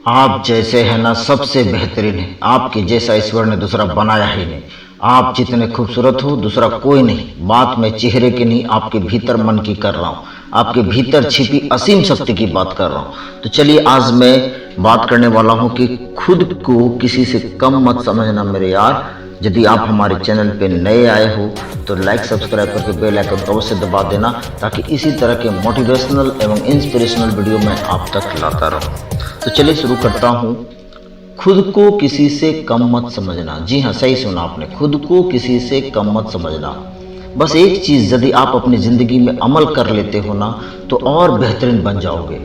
आप जैसे है ना सबसे बेहतरीन है। आपके जैसा ईश्वर ने दूसरा बनाया ही नहीं। आप जितने खूबसूरत हो दूसरा कोई नहीं। बात मैं चेहरे की नहीं, आपके भीतर मन की कर रहा हूँ। आपके भीतर छिपी असीम शक्ति की बात कर रहा हूँ। तो चलिए आज मैं बात करने वाला हूँ कि खुद को किसी से कम मत समझना मेरे यार। यदि आप हमारे चैनल पे नए आए हो तो लाइक सब्सक्राइब करके बेल आइकन को अवश्य दबा देना, ताकि इसी तरह के मोटिवेशनल एवं इंस्पिरेशनल वीडियो मैं आप तक लाता रहूं। तो चलिए शुरू करता हूं। खुद को किसी से कम मत समझना। जी हाँ, सही सुना आपने, खुद को किसी से कम मत समझना। बस एक चीज यदि आप अपनी जिंदगी में अमल कर लेते हो ना तो और बेहतरीन बन जाओगे,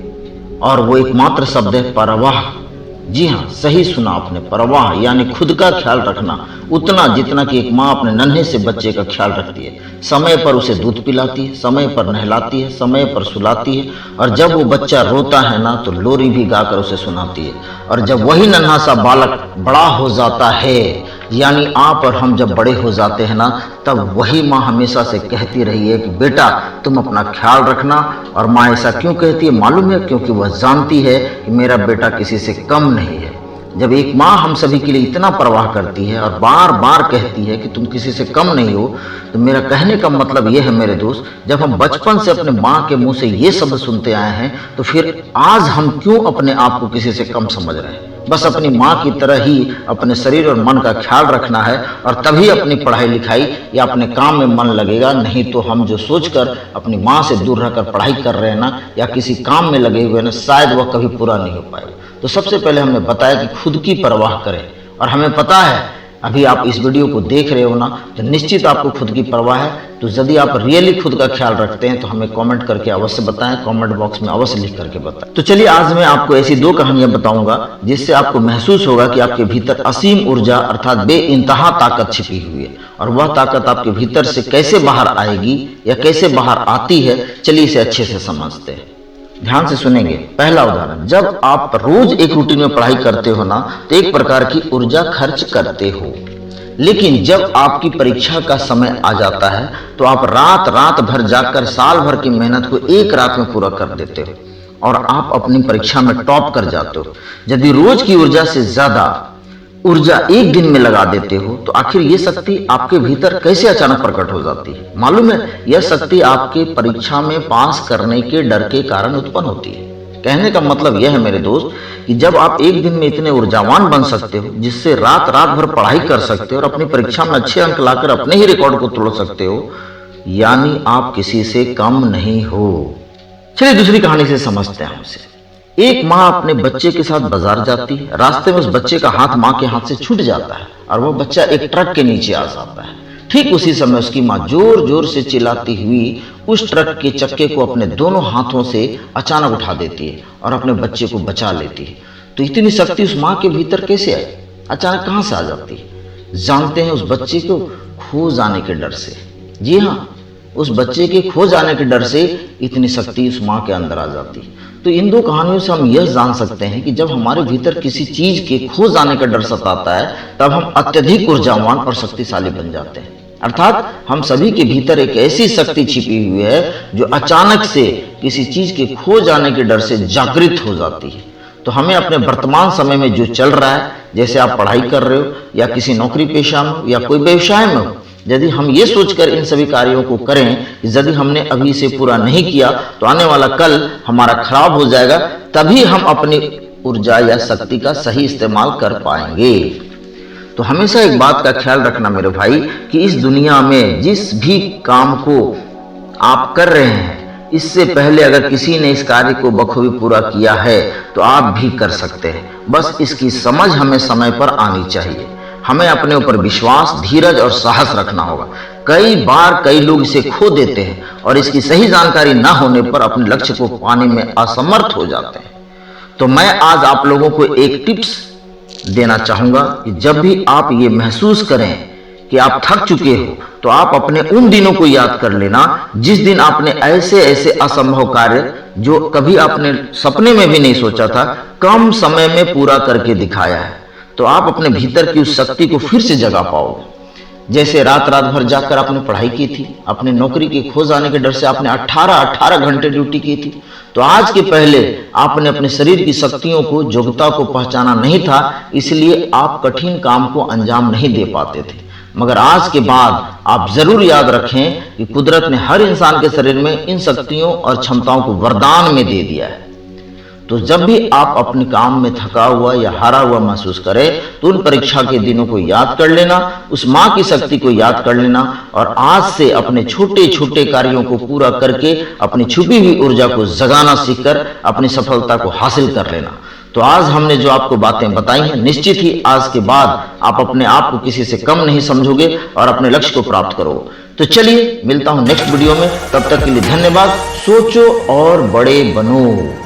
और वो एकमात्र शब्द है परवाह। जी हाँ, सही सुना आपने, परवाह यानी खुद का ख्याल रखना, उतना जितना कि एक माँ अपने नन्हे से बच्चे का ख्याल रखती है। समय पर उसे दूध पिलाती है, समय पर नहलाती है, समय पर सुलाती है, और जब वो बच्चा रोता है ना तो लोरी भी गाकर उसे सुनाती है। और जब वही नन्हा सा बालक बड़ा हो जाता है, यानी आप और हम जब बड़े हो जाते हैं ना, तब वही माँ हमेशा से कहती रही है कि बेटा तुम अपना ख्याल रखना। और माँ ऐसा क्यों कहती है मालूम है? क्योंकि वह जानती है कि मेरा बेटा किसी से कम नहीं है। जब एक माँ हम सभी के लिए इतना परवाह करती है और बार बार कहती है कि तुम किसी से कम नहीं हो, तो मेरा कहने का मतलब यह है मेरे दोस्त, जब हम बचपन से अपने माँ के मुंह से ये शब्द सुनते आए हैं तो फिर आज हम क्यों अपने आप को किसी से कम समझ रहे हैं? बस अपनी माँ की तरह ही अपने शरीर और मन का ख्याल रखना है, और तभी अपनी पढ़ाई लिखाई या अपने काम में मन लगेगा। नहीं तो हम जो सोचकर अपनी माँ से दूर रहकर पढ़ाई कर रहे हैं ना, या किसी काम में लगे हुए ना, शायद वह कभी पूरा नहीं हो पाएगा। तो सबसे पहले हमने बताया कि खुद की परवाह करें, और हमें पता है अभी आप इस वीडियो को देख रहे हो ना, तो निश्चित आपको खुद की परवाह है। तो यदि आप रियली खुद का ख्याल रखते हैं तो हमें कमेंट करके अवश्य बताएं, कमेंट बॉक्स में अवश्य लिख करके बताएं। तो चलिए आज मैं आपको ऐसी दो कहानियां बताऊंगा जिससे आपको महसूस होगा कि आपके भीतर असीम ऊर्जा अर्थात बेइंतहा ताकत छिपी हुई है, और वह ताकत आपके भीतर से कैसे बाहर आएगी या कैसे बाहर आती है, चलिए इसे अच्छे से समझते हैं। ध्यान से सुनेंगे। पहला उदाहरण, जब आप रोज एक रूटीन में पढ़ाई करते हो ना तो एक प्रकार की ऊर्जा खर्च करते हो, लेकिन जब आपकी परीक्षा का समय आ जाता है तो आप रात भर जाकर साल भर की मेहनत को एक रात में पूरा कर देते हो और आप अपनी परीक्षा में टॉप कर जाते हो। यदि रोज की ऊर्जा से ज्यादा ऊर्जा एक दिन में लगा देते हो तो आखिर ये शक्ति आपके भीतर कैसे अचानक प्रकट हो जाती है? मालूम है, यह शक्ति आपके परीक्षा में पास करने के डर के कारण उत्पन्न होती है। कहने का मतलब यह है मेरे दोस्त कि जब आप एक दिन में इतने ऊर्जावान बन सकते हो जिससे रात भर पढ़ाई कर सकते हो और अपनी परीक्षा में अच्छे अंक लाकर अपने ही रिकॉर्ड को तोड़ सकते हो, यानी आप किसी से कम नहीं हो। चलिए दूसरी कहानी से समझते हैं हमसे। एक माँ अपने बच्चे के साथ बाजार जाती है। रास्ते में उस बच्चे का हाथ माँ के हाथ से छूट जाता है और वह बच्चा एक ट्रक के नीचे आ जाता है। ठीक उसी समय उसकी माँ जोर जोर से चिल्लाती हुई उस ट्रक के चक्के को अपने दोनों हाथों से अचानक उठा देती है और अपने बच्चे को बचा लेती है। तो इतनी शक्ति उस माँ के भीतर कैसे आई? अचानक कहाँ से आ जाती है? जानते हैं, उस बच्चे को खो जाने के डर से। जी हाँ, उस बच्चे के खो जाने के डर से इतनी शक्ति उस माँ के अंदर आ जाती है। तो इन दो कहानियों से हम यह जान सकते हैं कि जब हमारे भीतर किसी चीज के खो जाने का डर सताता है तब हम अत्यधिक ऊर्जावान और शक्तिशाली बन जाते हैं। अर्थात हम सभी के भीतर एक ऐसी शक्ति छिपी हुई है जो अचानक से किसी चीज के खो जाने के डर से जागृत हो जाती है। तो हमें अपने वर्तमान समय में जो चल रहा है, जैसे आप पढ़ाई कर रहे हो या किसी नौकरी पेशा में या कोई व्यवसाय में हो, यदि हम ये सोचकर इन सभी कार्यों को करें कि यदि हमने अभी इसे पूरा नहीं किया तो आने वाला कल हमारा खराब हो जाएगा, तभी हम अपनी ऊर्जा या शक्ति का सही इस्तेमाल कर पाएंगे। तो हमेशा एक बात का ख्याल रखना मेरे भाई कि इस दुनिया में जिस भी काम को आप कर रहे हैं, इससे पहले अगर किसी ने इस कार्य को बखूबी पूरा किया है तो आप भी कर सकते हैं। बस इसकी समझ हमें समय पर आनी चाहिए। हमें अपने ऊपर विश्वास, धीरज और साहस रखना होगा। कई बार कई लोग इसे खो देते हैं और इसकी सही जानकारी न होने पर अपने लक्ष्य को पाने में असमर्थ हो जाते हैं। तो मैं आज आप लोगों को एक टिप्स देना चाहूंगा कि जब भी आप ये महसूस करें कि आप थक चुके हो तो आप अपने उन दिनों को याद कर लेना जिस दिन आपने ऐसे ऐसे असंभव कार्य जो कभी आपने सपने में भी नहीं सोचा था, कम समय में पूरा करके दिखाया है। तो आप अपने भीतर की उस शक्ति को फिर से जगा पाओगे। जैसे रात रात भर जाकर आपने पढ़ाई की थी, अपने नौकरी की खो जाने के डर से आपने 18 घंटे ड्यूटी की थी, तो आज के पहले आपने अपने शरीर की शक्तियों को, योग्यता को पहचाना नहीं था, इसलिए आप कठिन काम को अंजाम नहीं दे पाते थे। मगर आज के बाद आप जरूर याद रखें कि कुदरत ने हर इंसान के शरीर में इन शक्तियों और क्षमताओं को वरदान में दे दिया है। तो जब भी आप अपने काम में थका हुआ या हारा हुआ महसूस करें, तो उन परीक्षा के दिनों को याद कर लेना, उस माँ की शक्ति को याद कर लेना और आज से अपने छोटे छोटे कार्यों को पूरा करके अपनी छुपी हुई ऊर्जा को जगाना सीखकर अपनी सफलता को हासिल कर लेना। तो आज हमने जो आपको बातें बताई हैं, निश्चित ही आज के बाद आप अपने आप को किसी से कम नहीं समझोगे और अपने लक्ष्य को प्राप्त करोगे। तो चलिए मिलता हूं नेक्स्ट वीडियो में, तब तक के लिए धन्यवाद। सोचो और बड़े बनो।